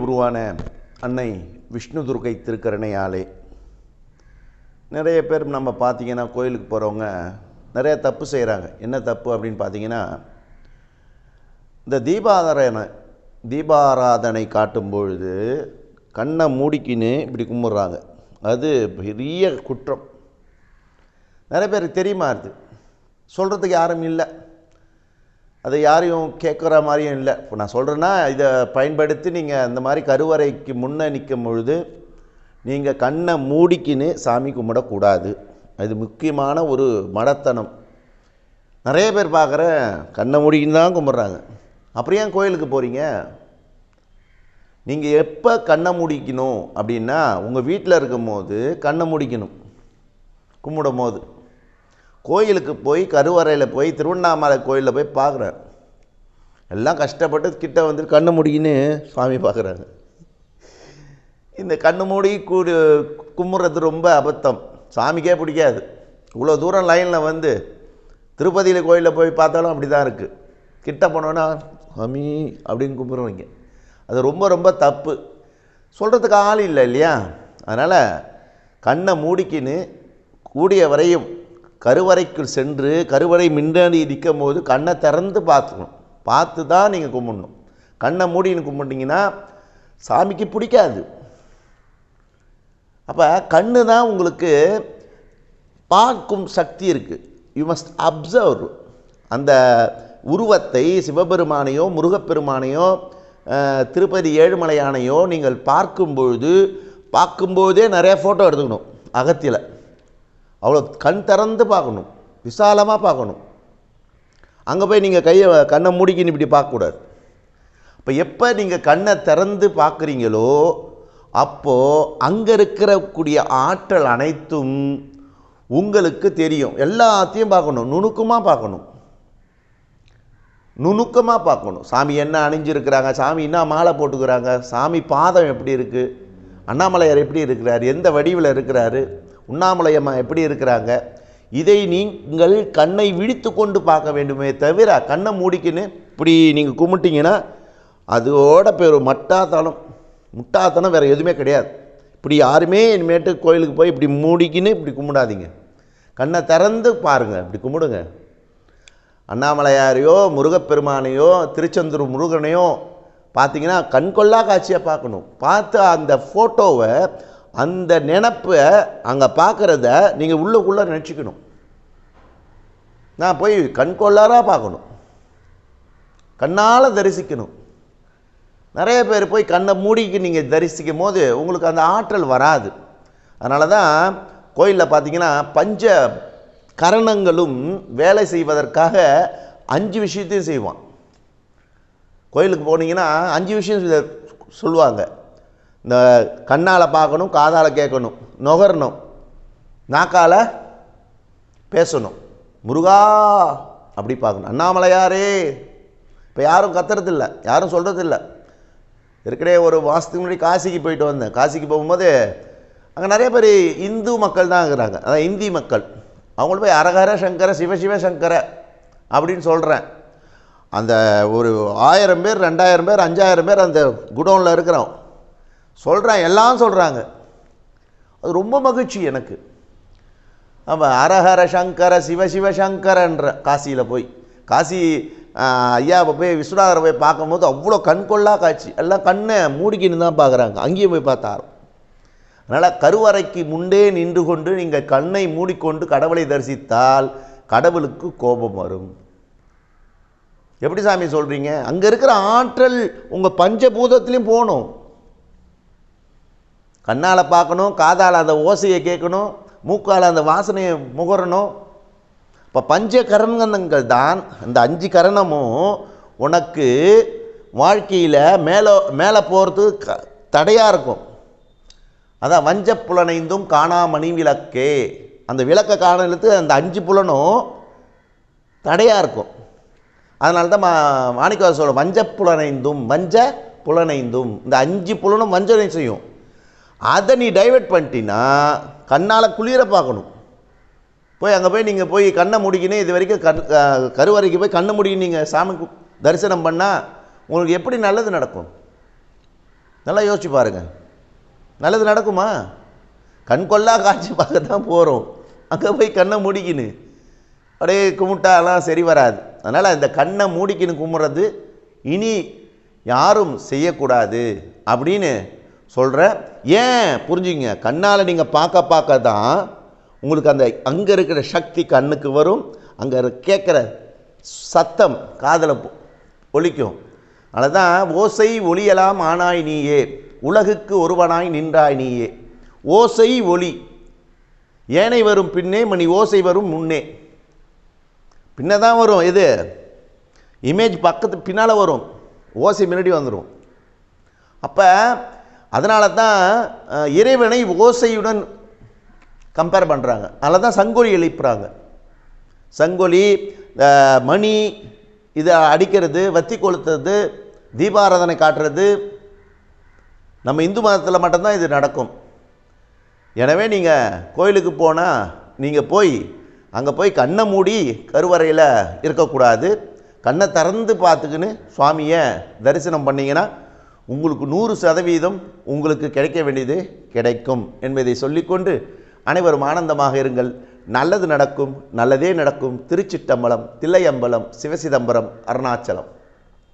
உருவான அன்னை விஷ்ணு துர்க்கை திருக்கருணையாலே நிறைய பேர் நம்ம பார்த்திங்கன்னா கோயிலுக்கு போகிறவங்க நிறைய தப்பு செய்கிறாங்க. என்ன தப்பு அப்படின்னு பார்த்திங்கன்னா, இந்த தீபாராதனை காட்டும் பொழுது கண்ணை மூடிக்கின்னு இப்படி கும்பிட்றாங்க. அது பெரிய குற்றம். நிறைய பேருக்கு தெரியுமா? அது சொல்கிறதுக்கு யாரும் இல்லை, அதை யாரையும் கேட்குற மாதிரியும் இல்லை. இப்போ நான் சொல்கிறேன்னா, இதை பயன்படுத்தி நீங்கள் அந்த மாதிரி கருவறைக்கு முன்னே நிற்கும் பொழுது நீங்கள் கண்ணை மூடிக்கின்னு சாமி கும்பிடக்கூடாது. அது முக்கியமான ஒரு மடத்தனம். நிறைய பேர் பார்க்குற கண்ணை மூடிக்கின்னு தான் கும்பிட்றாங்க. அப்புறம் ஏன் கோயிலுக்கு போகிறீங்க? நீங்கள் எப்போ கண்ணை மூடிக்கணும் அப்படின்னா, உங்கள் வீட்டில் இருக்கும் போது கண்ணை மூடிக்கணும் கும்பிடும் போது. கோயிலுக்கு போய் கருவறையில் போய் திருவண்ணாமலை கோயிலில் போய் பார்க்குறேன், எல்லாம் கஷ்டப்பட்டு கிட்ட வந்துட்டு கண்ணை மூடிக்கின்னு சுவாமி பார்க்குறாங்க. இந்த கண்ணு மூடி கும்பிட்றது ரொம்ப அபத்தம். சாமிக்கே பிடிக்காது. இவ்வளோ தூரம் லைனில் வந்து திருப்பதியில் கோயிலில் போய் பார்த்தாலும் அப்படி தான் இருக்குது. கிட்ட போனோன்னா சாமி அப்படின்னு கும்பிட்றவங்க. அது ரொம்ப ரொம்ப தப்பு. சொல்கிறதுக்கு ஆள் இல்லை இல்லையா? அதனால் கண்ணை மூடிக்கின்னு கூடிய வரையும் கருவறைக்குள் சென்று கருவறை முன்னாடி நிற்கும் போது கண்ணை திறந்து பார்த்துக்கணும். பார்த்து தான் நீங்கள் கும்பிடணும். கண்ணை மூடின்னு கும்பிட்டிங்கன்னா சாமிக்கு பிடிக்காது. அப்போ கண்ணு தான் உங்களுக்கு பார்க்கும் சக்தி இருக்குது. யூ மஸ்ட் அப்சர்வ் அந்த உருவத்தை, சிவபெருமானையோ முருகப்பெருமானையோ திருப்பதி ஏழுமலையானையோ நீங்கள் பார்க்கும்போதே நிறைய ஃபோட்டோ எடுத்துக்கணும். அகத்தியில் அவ்வளோ கண் திறந்து பார்க்கணும், விசாலமாக பார்க்கணும். அங்கே போய் நீங்கள் கண்ணை மூடிக்கின்னு இப்படி பார்க்கக்கூடாது. இப்போ எப்போ நீங்கள் கண்ணை திறந்து பார்க்குறீங்களோ அப்போது அங்கே இருக்கக்கூடிய ஆற்றல் அனைத்தும் உங்களுக்கு தெரியும். எல்லாத்தையும் பார்க்கணும், நுணுக்கமாக பார்க்கணும். சாமி என்ன அணிஞ்சிருக்கிறாங்க, சாமி என்ன மாலை போட்டுக்கிறாங்க, சாமி பாதம் எப்படி இருக்குது, அண்ணாமலையார் எப்படி இருக்கிறார், எந்த வடிவில் இருக்கிறாரு, உண்ணாமலையம்மா எப்படி இருக்கிறாங்க, இதை நீங்கள் கண்ணை விழித்து கொண்டு பார்க்க வேண்டுமே தவிர கண்ணை மூடிக்கின்னு இப்படி நீங்கள் கும்பிட்டிங்கன்னா அதோட பேர் முட்டாத்தனம் வேறு எதுவுமே கிடையாது. இப்படி யாருமே இனிமேட்டு கோயிலுக்கு போய் இப்படி மூடிக்கின்னு இப்படி கும்பிடாதீங்க. கண்ணை திறந்து பாருங்கள், இப்படி கும்பிடுங்க. அண்ணாமலையாரையோ முருகப்பெருமானையோ திருச்செந்தூர் முருகனையோ பார்த்தீங்கன்னா கண்கொள்ளா காட்சியாக பார்க்கணும். பார்த்து அந்த ஃபோட்டோவை, அந்த நினப்பை அங்கே பார்க்குறத நீங்கள் உள்ளுக்குள்ளே நினச்சிக்கணும். நான் போய் கண்கொள்ளாராக பார்க்கணும், கண்ணால் தரிசிக்கணும். நிறைய பேர் போய் கண்ணை மூடிக்கு நீங்கள் தரிசிக்கும் போது உங்களுக்கு அந்த ஆற்றல் வராது. அதனால தான் கோயிலில் பார்த்தீங்கன்னா பஞ்ச கரணங்களும் வேலை செய்வதற்காக 5 விஷயத்தையும் செய்வான். கோயிலுக்கு போனீங்கன்னா 5 விஷயம் சொல்லுவாங்க. இந்த கண்ணால் பார்க்கணும், காதால் கேட்கணும், நுகரணும், நாக்கால் பேசணும், முருகா அப்படி பார்க்கணும், அண்ணாமலையாரே. இப்போ யாரும் கத்துறதில்ல, யாரும் சொல்கிறதில்ல. ஏற்கனவே ஒரு மாதத்துக்கு முன்னாடி காசிக்கு போயிட்டு வந்தேன். காசிக்கு போகும்போது அங்கே நிறைய பேர் இந்து மக்கள் தான் இருக்கிறாங்க, அதான் இந்தி மக்கள். அவங்கள போய் அரஹர சங்கர சிவசிவ சங்கர அப்படின்னு சொல்கிறேன். அந்த ஒரு 1000 பேர் 2000 பேர் 5000 பேர் அந்த குடோனில் இருக்கிறோம் சொல்கிறேன், எல்லாம் சொல்கிறாங்க. அது ரொம்ப மகிழ்ச்சி எனக்கு. ஆமாம், அரஹர சங்கர சிவசிவ சங்கரன்ற காசியில் போய் காசி ஐயாவை போய் விஸ்வநாதரை போய் பார்க்கும்போது அவ்வளோ கண்கொள்ளா காட்சி. எல்லாம் கண்ணை மூடிக்கின்னு தான் பார்க்குறாங்க. அங்கேயும் போய் பார்த்தாரு. அதனால் கருவறைக்கு முன்னே நின்று கொண்டு நீங்கள் கண்ணை மூடிக்கொண்டு கடவுளை தரிசித்தால் கடவுளுக்கு கோபம் வரும். எப்படி சாமி சொல்கிறீங்க? அங்கே இருக்கிற ஆற்றல் உங்கள் பஞ்சபூதத்துலேயும் போகணும். கண்ணால் பார்க்கணும், காதால் அந்த ஓசையை கேட்கணும், மூக்கால் அந்த வாசனையை முகரணும். இப்போ பஞ்ச கரணங்கள் தான் அந்த 5 கரணமும் உனக்கு வாழ்க்கையில் மேலே போகிறது தடையாக இருக்கும். அதான் வஞ்ச புலனைந்தும் காணாமணி விளக்கே. அந்த விளக்கை காணலுக்கு அந்த 5 புலனும் தடையாக இருக்கும். அதனால தான் மாணிக்கவாசர் சொல்ல வஞ்ச புலனைந்தும் இந்த 5 புலனும் வஞ்சனை செய்யும். அதை நீ டைவெர்ட் பண்ணிட்டீன்னா கண்ணால் குளிர பார்க்கணும். போய் அங்கே போய் நீங்கள் போய் கண்ணை முடிக்கணும். இது வரைக்கும் கருவறைக்கு போய் கண்ணை முடிக்கணும். நீங்கள் சாமி தரிசனம் பண்ணால் உங்களுக்கு எப்படி நல்லது நடக்கும்? நல்லா யோசிச்சு பாருங்கள், நல்லது நடக்குமா? கண்கொள்ளா காட்சி பார்க்க தான் போகிறோம், அங்கே போய் கண்ணை மூடிக்கின்னு அப்படியே கும்பிட்டாலாம் சரி வராது. அதனால் இந்த கண்ணை மூடிக்கின்னு கும்பிட்றது இனி யாரும் செய்யக்கூடாது அப்படின்னு சொல்கிறேன். ஏன் புரிஞ்சுங்க, கண்ணால் நீங்கள் பார்க்க பார்க்க தான் உங்களுக்கு அந்த அங்கே இருக்கிற சக்தி கண்ணுக்கு வரும், அங்கே கேட்குற சத்தம் காதில் ஒலிக்கும். அதுதான் ஓசை ஒளியலாம் ஆனாய் நீயே, உலகுக்கு ஒருவனாய் நின்றாய் நீயே. ஓசை ஒளி, ஏனை வரும் பின்னே மணி ஓசை வரும் முன்னே. பின்ன தான் வரும், எது இமேஜ் பக்கத்து பின்னால் வரும், ஓசை முன்னாடி வந்துடும். அப்போ அதனால தான் இறைவனை ஓசையுடன் கம்பேர் பண்ணுறாங்க. அதில் தான் சங்கொலி எழுப்புறாங்க. சங்கொலி, மணி, இதை அடிக்கிறது, வத்தி கொளுத்துறது, தீபாராதனை காட்டுறது நம்ம இந்து மதத்தில் மட்டும்தான் இது நடக்கும். எனவே நீங்கள் கோயிலுக்கு போனால் நீங்கள் போய் அங்கே போய் கண்ணை மூடி கருவறையில் இருக்கக்கூடாது. கண்ணை திறந்து பார்த்துக்கின்னு சுவாமியை தரிசனம் பண்ணிங்கன்னா உங்களுக்கு 100% உங்களுக்கு கிடைக்க வேண்டியது கிடைக்கும் என்பதை சொல்லிக்கொண்டு அனைவரும் ஆனந்தமாக இருங்கள். நல்லது நடக்கும், நல்லதே நடக்கும். திருச்சிட்டம்பலம், தில்லையம்பலம், சிவசிதம்பரம், அருணாச்சலம்.